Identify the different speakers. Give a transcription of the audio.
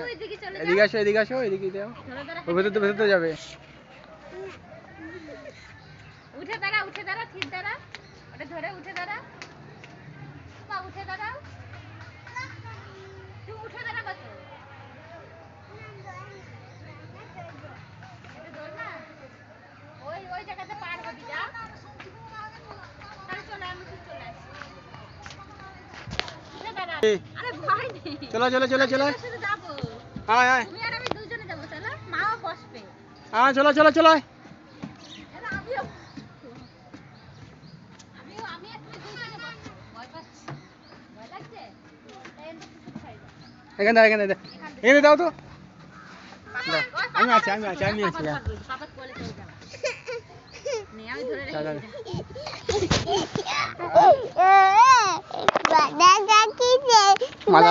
Speaker 1: ওইদিকে চলে যাও।
Speaker 2: এদিকে আসো, এদিকে আসো, এদিকে যাও। ওই ভেতরে যাবে।
Speaker 1: উঠে দাঁড়া, ঠিক দাঁড়া। ওটা ধরে উঠে দাঁড়া। মা উঠে দাঁড়াও। তুই উঠে দাঁড়া কত? এটা ধর না। ওই জায়গাতে পার হবি যা। তাহলে চলে আমি তুই চলে আসি। উঠে দাঁড়া। আরে ভয় নেই।
Speaker 2: চলো।
Speaker 1: শুধু যাবো।
Speaker 2: আয়।
Speaker 1: তুমি আর আমি দুজনে যাবো চলো। মাও বসবে।
Speaker 2: চলো।
Speaker 1: এরা আমিও আমি আর তুমি দুজনে বসবো। ভয় পাচ্ছি। ভয় লাগছে? তাই এমনি কিছু খাই না।
Speaker 2: এখানে দাও তো। আমি আছি।
Speaker 1: পাপা কোলে চলে যাও। নে আমি ধরে রেখে দিই।
Speaker 2: মালা